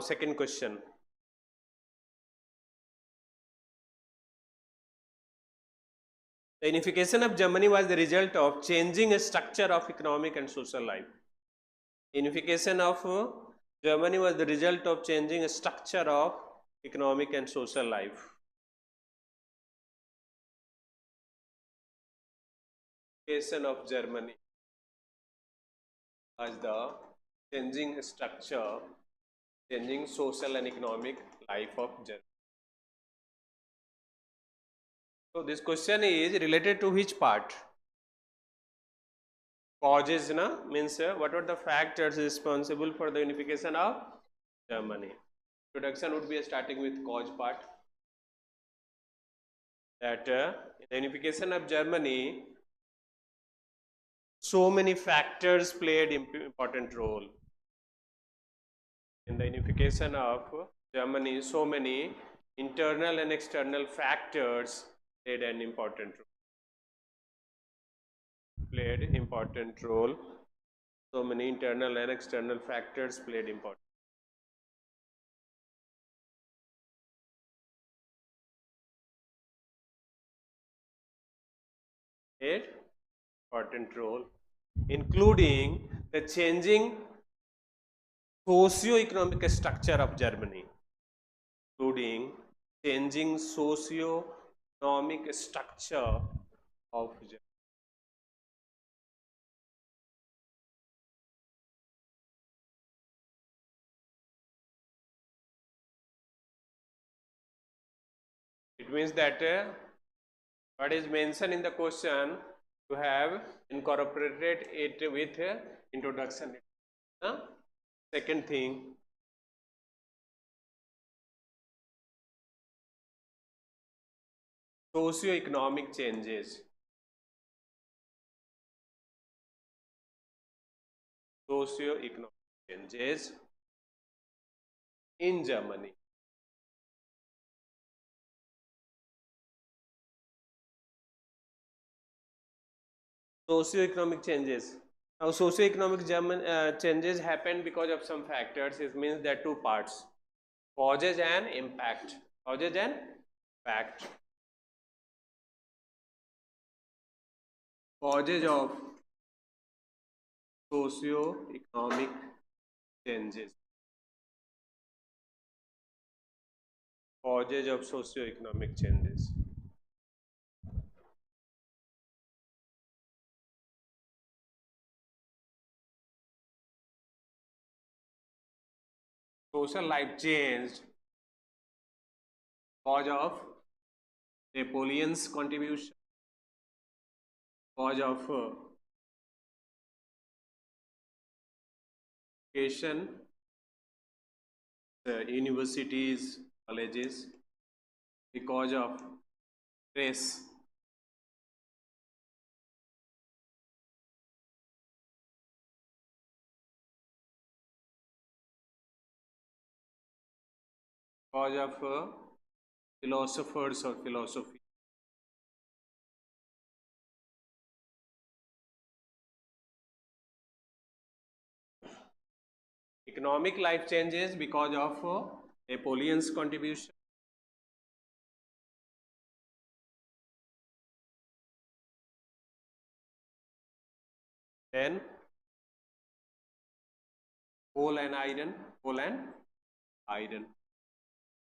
second question. The unification of Germany was the result of changing a structure of economic and social life. Unification of Germany was the result of changing a structure of economic and social life. Unification of Germany was the changing structure, changing social and economic life of Germany. So this question is related to which part? Causes, means what are the factors responsible for the unification of Germany? Introduction would be starting with cause part. That in the unification of Germany, so many factors played important role. In the unification of Germany, so many internal and external factors played an important role. So many internal and external factors played important. Important role, including the changing socio-economic structure of Germany. Including changing socio-economic structure of Germany. It means that what is mentioned in the question, you have incorporated it with introduction. Second thing, socio-economic changes. Socio-economic changes in Germany. Socio-economic changes. Now, socio-economic changes happen because of some factors. It means there are two parts: causes and impact. Causes and impact. Causes of socio-economic changes. Causes of socio-economic changes. Social life changed because of Napoleon's contribution, because of education, universities, colleges, because of press. Because of philosophers or philosophy. Economic life changes because of Napoleon's contribution. Then coal and iron,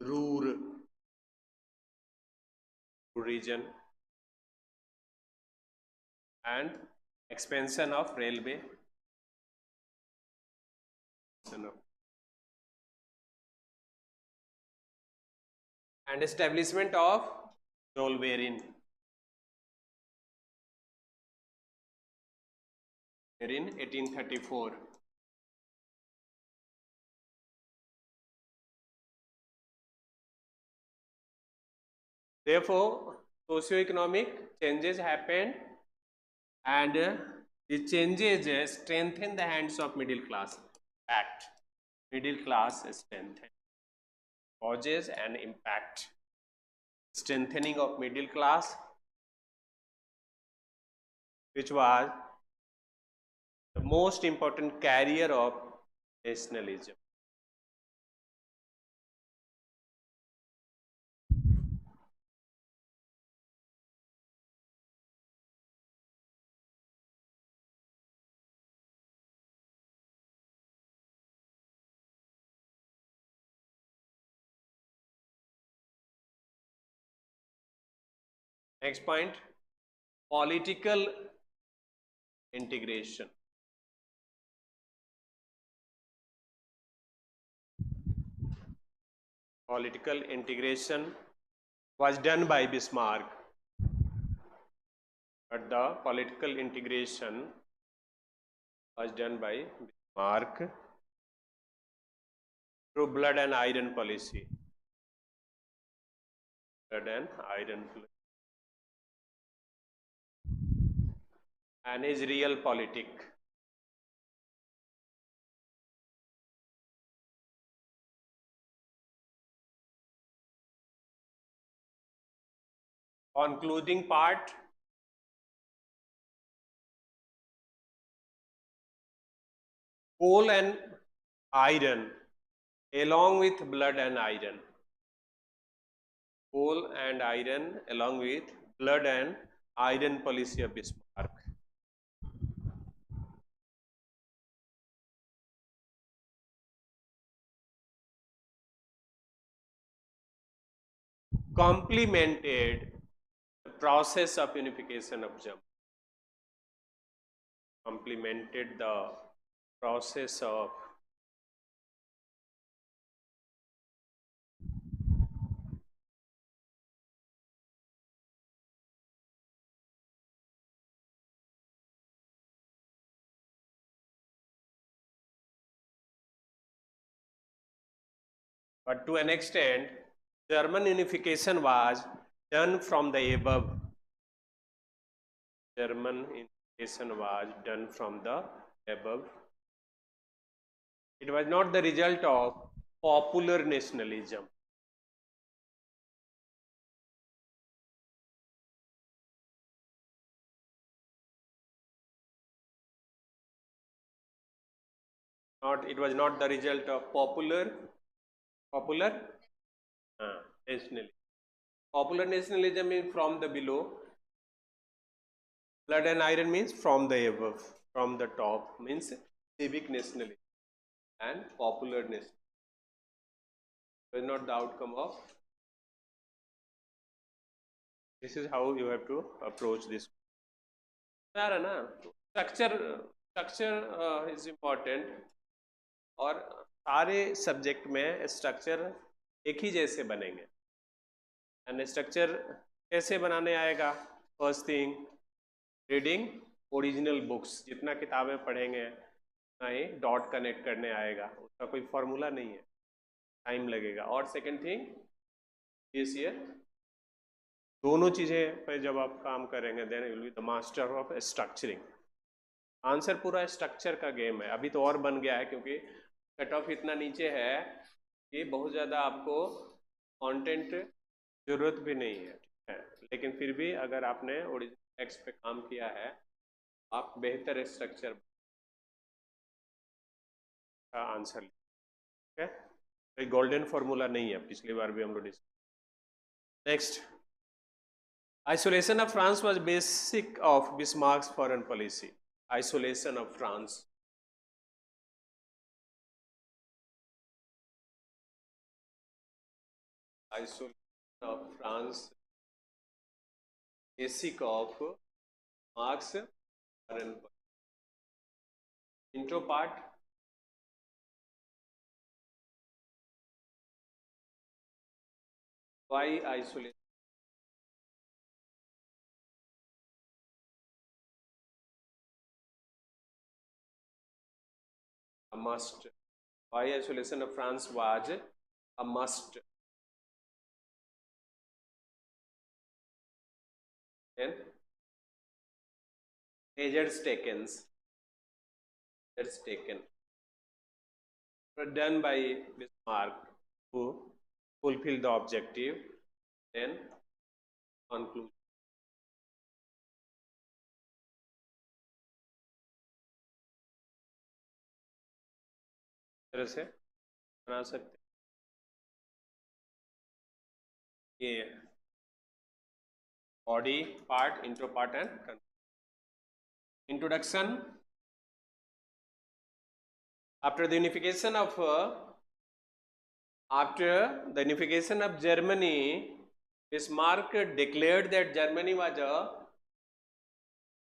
Ruhr region, and expansion of railway. And establishment of Zollverein in 1834. Therefore, socio-economic changes happened, and the changes strengthen the hands of middle class. Fact, middle class strengthened. Causes and impact. Strengthening of middle class, which was the most important carrier of nationalism. Next point, political integration. Political integration was done by Bismarck, but the political integration was done by Bismarck through blood and iron policy. Blood and iron policy. And his real politic. Concluding part, coal and iron along with blood and iron. Coal and iron along with blood and iron policy of Bismarck. Complemented the process of unification of Germany. Complemented the process of but to an extent, German unification was done from the above. German unification was done from the above. It was not the result of popular nationalism. It was not the result of popular nationalism. Popular nationalism means from the below. Blood and iron means from the above, from the top, means civic nationalism and popular nationalism. It was not the outcome of. This is how you have to approach this. Structure is important, और सारे subject में structure एक ही जैसे बनेंगे. And structure कैसे बनाने आएगा? First thing, reading original books. जितना किताबें पढ़ेंगे उतना ही डॉट कनेक्ट करने आएगा. उसका कोई फॉर्मूला नहीं है, टाइम लगेगा. और सेकंड थिंग, दिस ईयर दोनों चीज़ें पर जब आप काम करेंगे then you will be the master of structuring. Answer पूरा स्ट्रक्चर का गेम है. अभी तो और बन गया है क्योंकि कट ऑफ इतना नीचे है कि बहुत ज़्यादा आपको कंटेंट ज़रूरत भी नहीं है, ठीक है. लेकिन फिर भी अगर आपने ओरिजिनल टेक्स्ट पे काम किया है, आप बेहतर स्ट्रक्चर का आंसर. ठीक है, कोई गोल्डन फॉर्मूला नहीं है, पिछली बार भी हम लोग discuss. Next, isolation of France was basic of Bismarck's foreign policy. Isolation of France. Isolation of France, basic of Marx foreign policy. Intro part. Why isolation? A must. Why isolation of France was a must. Then measures taken were done by Bismarck to fulfill the objective. Then conclusion. तरह से बना सकते ये body part, intro part and introduction. After the unification of Germany, Bismarck declared that Germany was a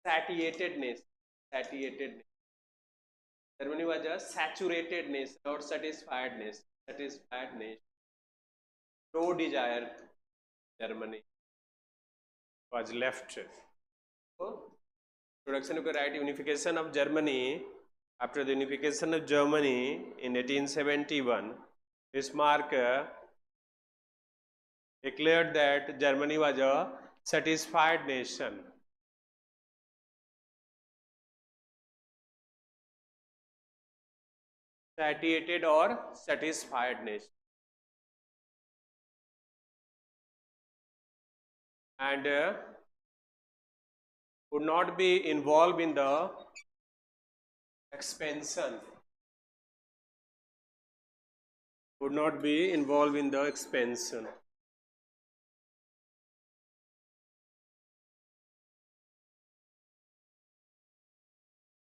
satiated nation. Satiated nation. Germany was a saturated nation or satisfied nation. Satisfied nation. No desire. Germany was left. So, introduction you can write unification of Germany. After the unification of Germany in 1871, Bismarck declared that Germany was a satisfied nation. Satiated or satisfied nation. And would not be involved in the expansion. Would not be involved in the expansion.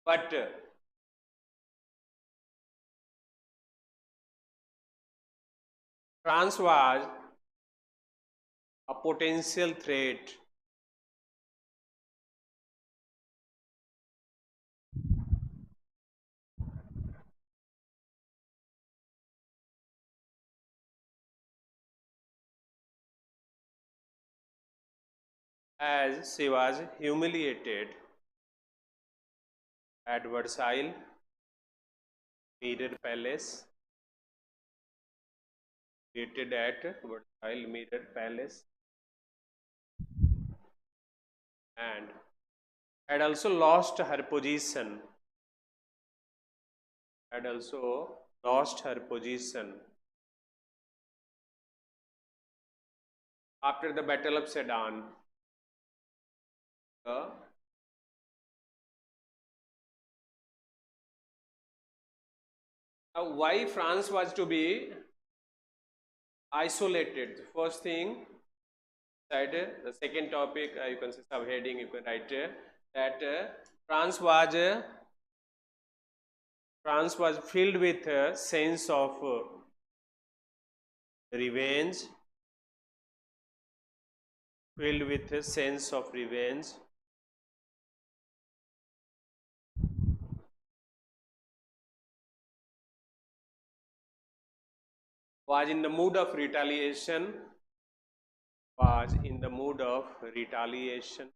But France was a potential threat as she was humiliated at Versailles Mirror Palace, created at Versailles Mirror Palace, and had also lost her position. Had also lost her position after the Battle of Sedan. Why France was to be isolated? The first thing, the second topic, you can say subheading, you can write that France was filled with a sense of revenge, filled with a sense of revenge, was in the mood of retaliation, was in the mood of retaliation,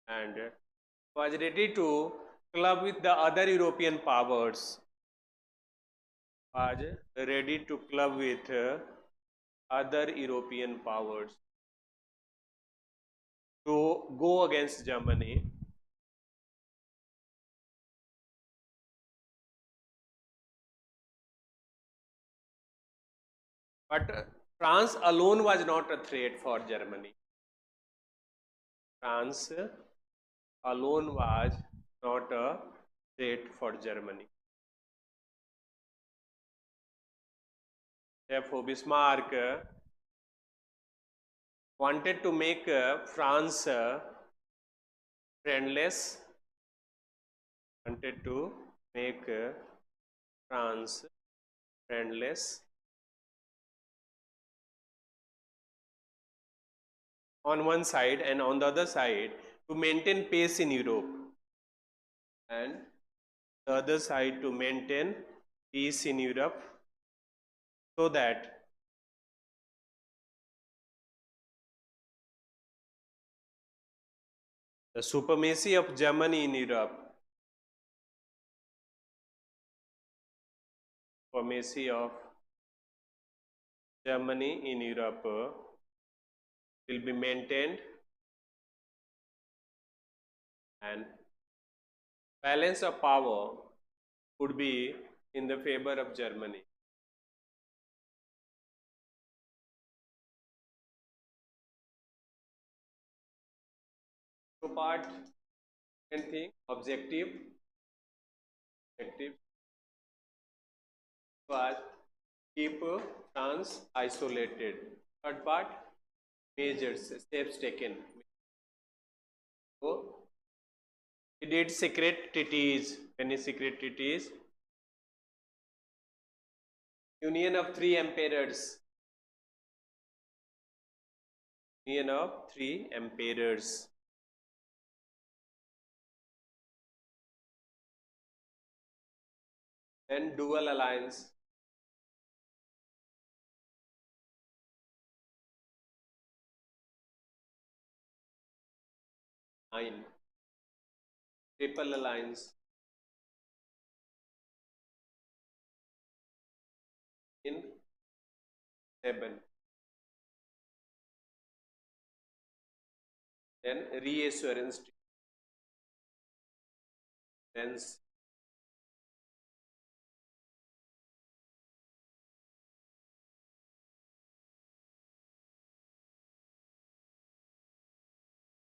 and was ready to club with the other European powers, was ready to club with other European powers to go against Germany. But France alone was not a threat for Germany. France alone was not a threat for Germany. Therefore, Bismarck wanted to make France friendless, wanted to make France friendless on one side, and on the other side to maintain peace in Europe, and the other side to maintain peace in Europe, so that the supremacy of Germany in Europe, supremacy of Germany in Europe will be maintained, and balance of power would be in the favor of Germany. So part second thing, objective was keep France isolated. Third part, measures, steps taken. So he did secret treaties. Many secret treaties. Union of three emperors. Union of three emperors. Then dual alliance. Nine. Triple alliance. In 7. Then reassurance. Then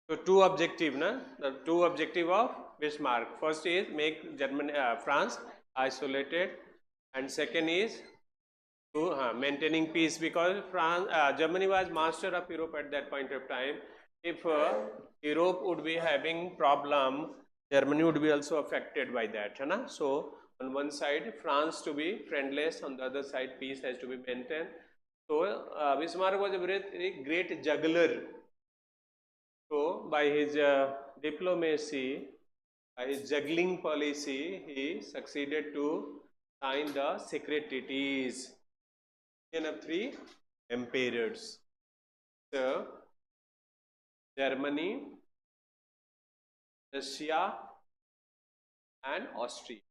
so two objective, na? The two objective of Bismarck. First is make Germany, France isolated, and second is to maintaining peace, because France, Germany was master of Europe at that point of time. If Europe would be having problem, Germany would be also affected by that, है ना? So on one side France to be friendless, on the other side peace has to be maintained. So Bismarck was a very great juggler. So by his diplomacy, by his juggling policy, he succeeded to sign the secret treaties. Of three emperors. So Germany, Russia, and Austria.